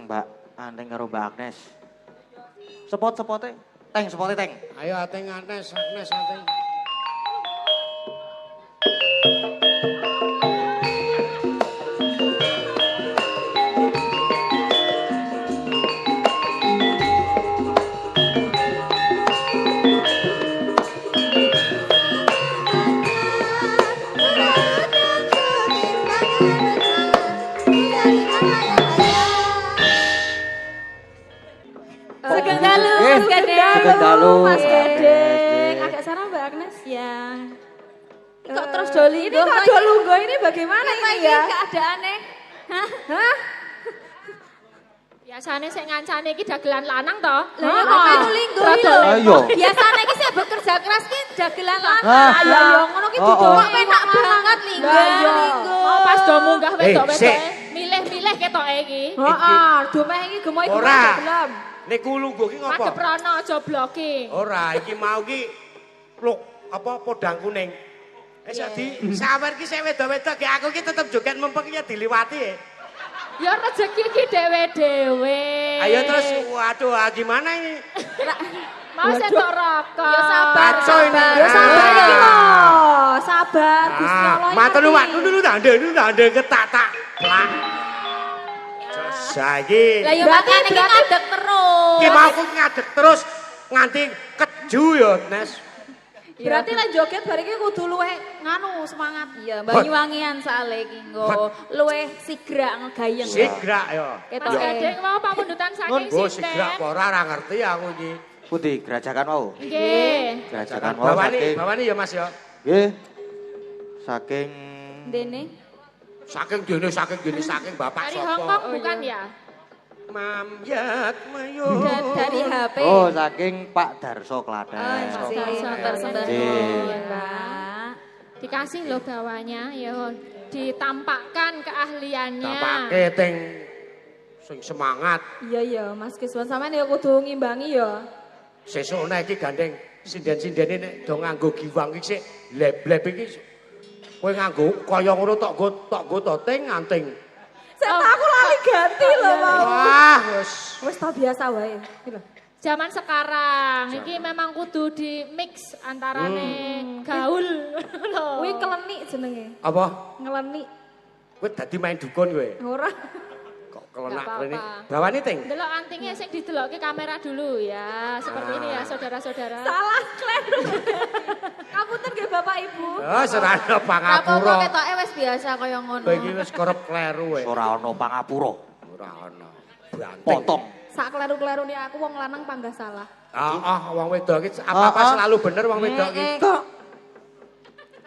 Mbak Anteng karo Mbak Agnes. Sepot-sepote. Teng, sepote teng. Ayo Ateng Agnes, Agnes Ateng. Sugeng dalu, Sugeng dalu. Mas Gedeng. Agak salah Mbak Agnes. Ya. Kok terus Doli ini kok Dolunggo ini bagaimana ini ya? Keadaannya. Hah? Biasanya saya ngancane iki dagelan lanang toh. Lah ya kok melu linggo iki lho. Ayo. Biasanya iki saya bekerja keras ki dagelan lanang. Ah. Ya ya ngono ki didorong penak banget linggo. Mau pas do munggah wedok-wedok sik. milih-milih ketoke iki. Heeh, domeh iki gemoy Ora. belum. Niku lungguh ki ngopo? Madhep rono aja blocking. Ora, iki mau ki pluk apa podang kuning. Jadi sawer ki sik wedok-wedok ki aku ki tetep joget mempeng ya diliwati. Ya rezeki ki dhewe-dhewe. Ayo terus waduh gimana ini? Mau setok rokok. Ya sabar, Kacau ini. Ya sabar iki lho. Sabar Gusti Allah. Matur nuwun, dulu tandhe ketak-tak. Plak. Saiki Lah ya makane iki ngadeg terus. ki mau ku ngadeg terus nganti keju ya, Nes. Berarti lah joget bar iki kudu luwih nganu semangat. Iya, Banyuwangian soalnya iki nggo luweh sigra ngegayeng. Sigrak ya. Mas Gedeng mau pamundutan saking Oh, sinten. sigrak apa ora ngerti aku iki. Pundi gerajakan mau? Nggih. Gerajakan mau saking. Bawani ya Mas ya. Nggih. Saking Dene. Saking dene saking bapak Dari sapa? Hongkong bukan ya? Mamyat mayo. Dari HP. Oh, saking Pak Darso Oh, Klaten. masih tersembah. Nggih. Mbak. Dikasih loh bawahnya, ya ditampakkan keahliannya. Tampake teng sing semangat. Iya iya, Mas Kiswan sampean ya kudu ngimbangi ya. Sesuk iki gandeng sinden-sindene nek do nganggo giwang iki sik leb-leb iki. Kowe nganggo kaya ngono tok go to teng anting. Saya aku lali ganti loh mau. Wah, Wis ta biasa wae. Iki lho. Zaman sekarang, ini memang kudu di mix antarane gaul. Kuwi kelenik jenenge. apa? Ngelenik. Kowe dadi main dukun kowe. Ora. Kok kelenak Nggak rene. apa-apa. Bawani teng. Delok antingnya sing didelokke kamera dulu ya. Seperti ini ya saudara-saudara. Salah kleru. Kapunten nggih Bapak Ibu. Oh, serana Apa pangapura. ketoke wis biasa kaya ngono. Kowe iki wis kerep kleru kowe. ora ana pangapura. Ora ana. Banteng. Potong. Sak kleru-klerune aku wong lanang panggah salah. Wong wedok iki apa-apa selalu bener wong wedok iki. Kok.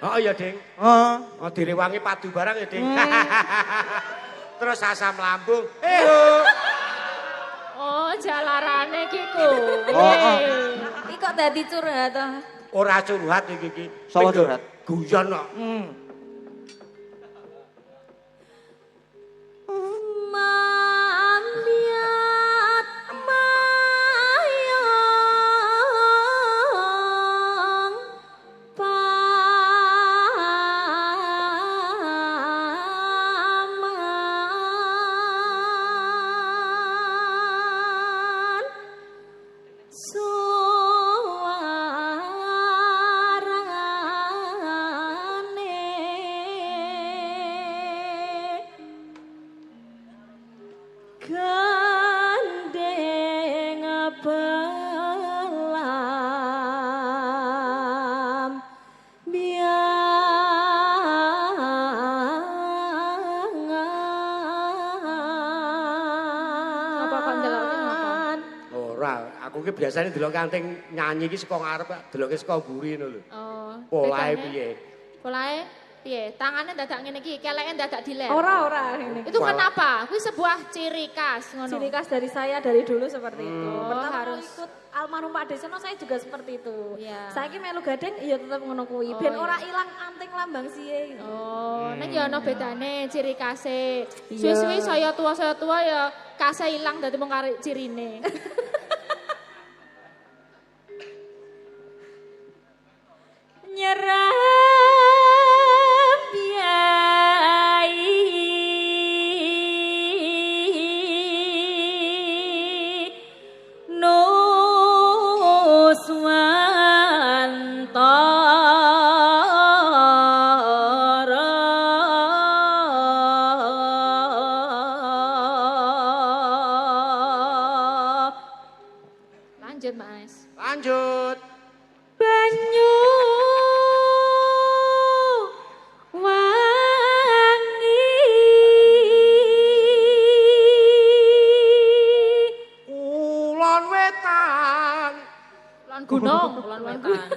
Oh iya, Ding. Heeh. Oh direwangi padu barang ya, Ding. Terus asam lambung. Oh, jalarane iki kowe. Iki kok dadi curhat to. Ora curhat iki. Sapa curhat? Guyon kok. Mambiat mayang paman suarane gandeng pelam Apa kok ndelokke ngapa? Ora, aku ki biasane delok kanting nyanyi ki saka ngarep, deloke saka mburi ngono lho. Oh. Polahe bedanya? piye? Polahe piye? Tangannya dadak ngene iki, keleke dadak dilem. Ora ini. Itu kenapa? Kuwi sebuah ciri khas ngono. Ciri khas dari saya dari dulu seperti itu. Pertama harus. ikut almarhum Pak Desono saya juga seperti itu. Iya. Saiki melu gadeng iya tetep ngono kuwi. Ben iya. ora ilang anting lambang siye. Oh, nek ya ana bedane ciri khase. Iya. Suwi-suwi saya tua ya kase ilang dadi mung karo cirine. Nyerah biai Lanjut Mbak Anes. Lanjut. Banyu wangi Kulon wetan. Kulon gunung, kulon wetan.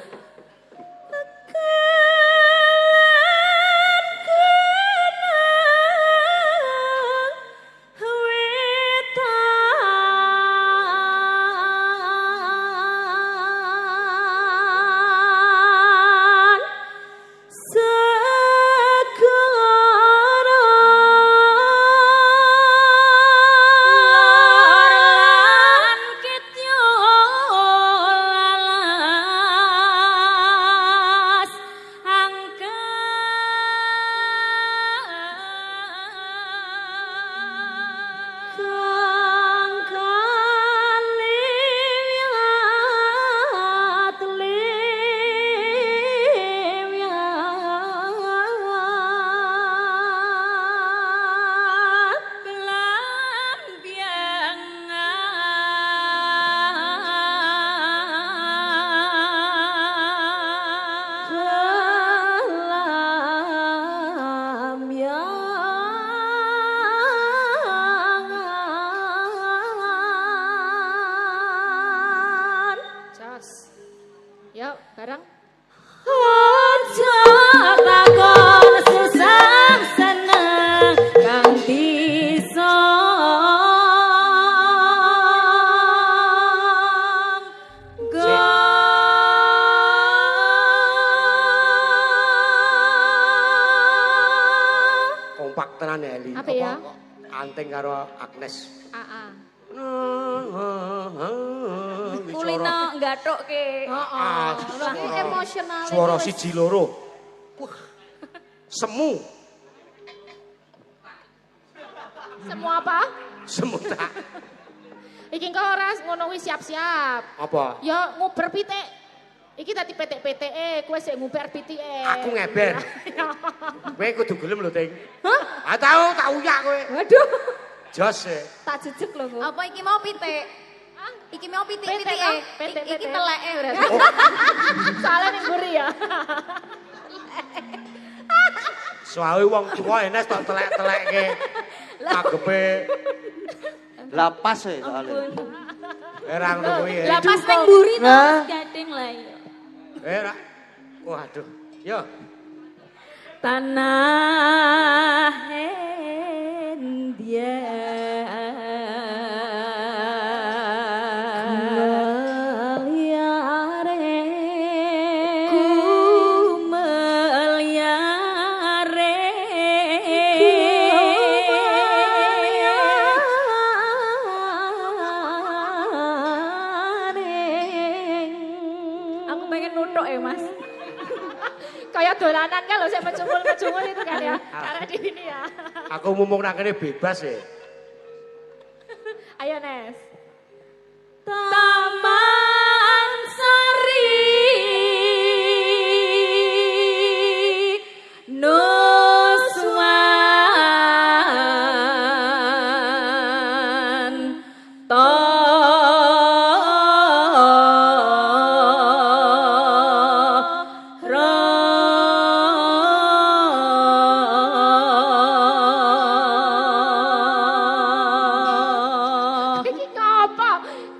Yuk, bareng. Ojo takon susah seneng kang bisa Kompak tenan ya Eli. Apa ya? Anting karo Agnes. AA. kulino nggathuk ke. Heeh. Lagi emosional. Suara siji loro. Wah. Semu. Semua apa? Semu tak. Iki kok ora ngono wis siap-siap. Apa? Ya nguber pitik. Iki tadi petik-petike, kowe sik nguber pitike. Aku ngeber. Kowe kudu gelem lho, Ting. Hah? Ah tau, tak uyak kowe. Waduh, Jos e. tak jejeg lho kok. Apa iki mau pitik? Iki mau pitik-pitike. Pitik, Iki pitik. teleke berarti. Soalnya ning mburi ya. Soale wong tuwa enes tok telek-telekke. Kagepe Lapas ya soalnya. ora ngono kuwi. Lah pas ning mburi to Nah. gading lah ya. Ora. Waduh. Yo. Tanah India meliare ku meliare aku pengen nutuk ya mas. Kayak dolanan kan lho sik mencungul-mencungul itu kan ya. Karena di ini ya. Aku ngomong nang kene bebas ya. Ayo Nes. Taman Sari Nuswan Iki ngapa?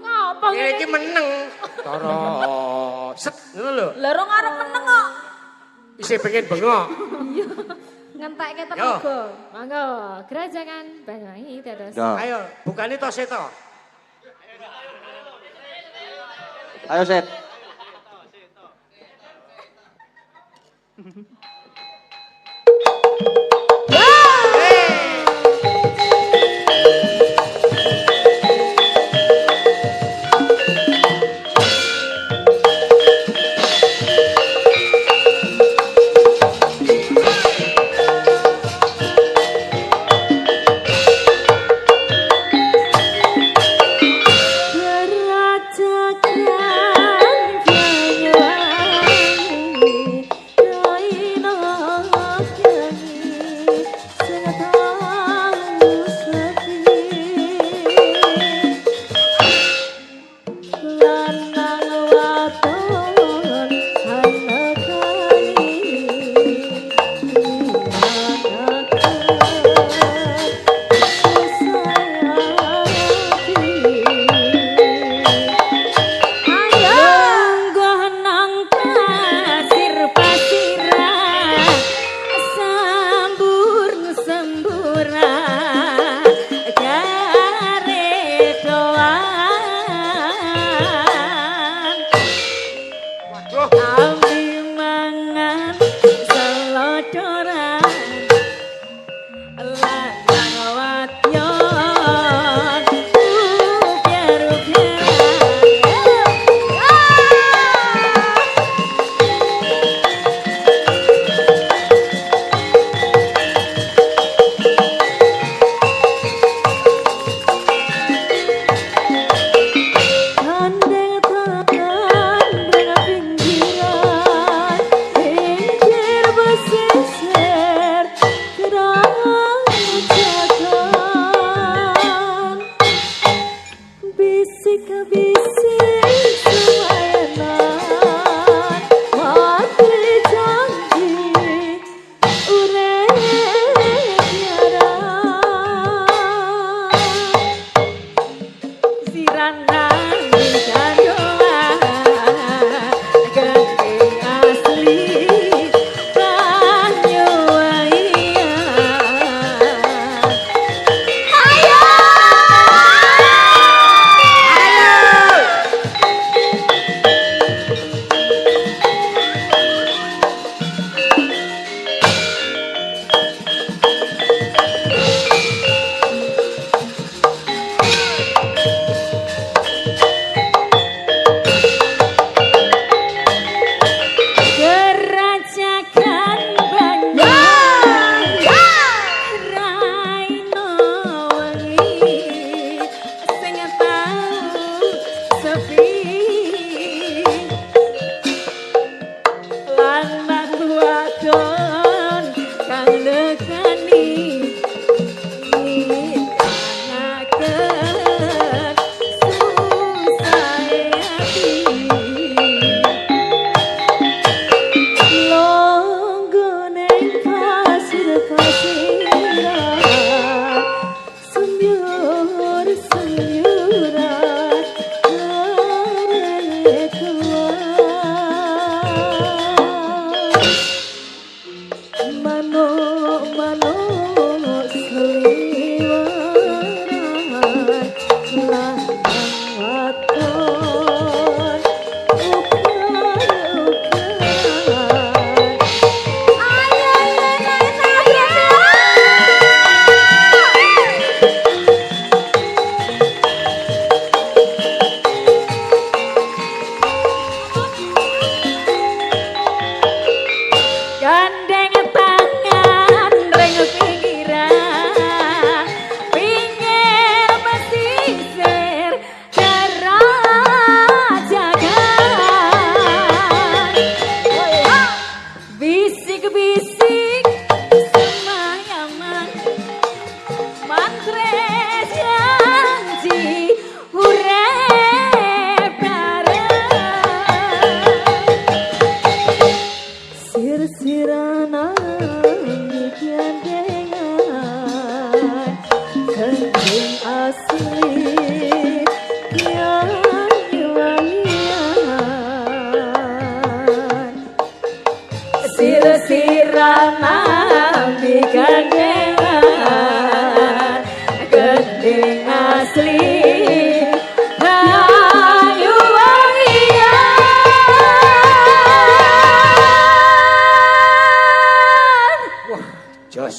Ngapa Kene iki meneng. Tara set ngono lho. Lah rong arep meneng kok. Isih pengen bengok. Ngentekke Yo. tenaga. Monggo, Gerajangan Banyuwangi dados. Yo. Ayo, bukane to seto. Ayo Set. Gerajakan Banyuwangi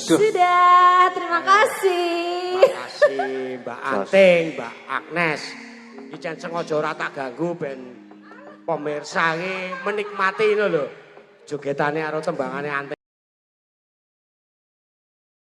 Sudah, terima kasih. Terima kasih Mbak Anting, Mbak Agnes. Iki jan sengaja ora tak ganggu ben pemirsa iki menikmati lho jogetane karo tembangane Anting.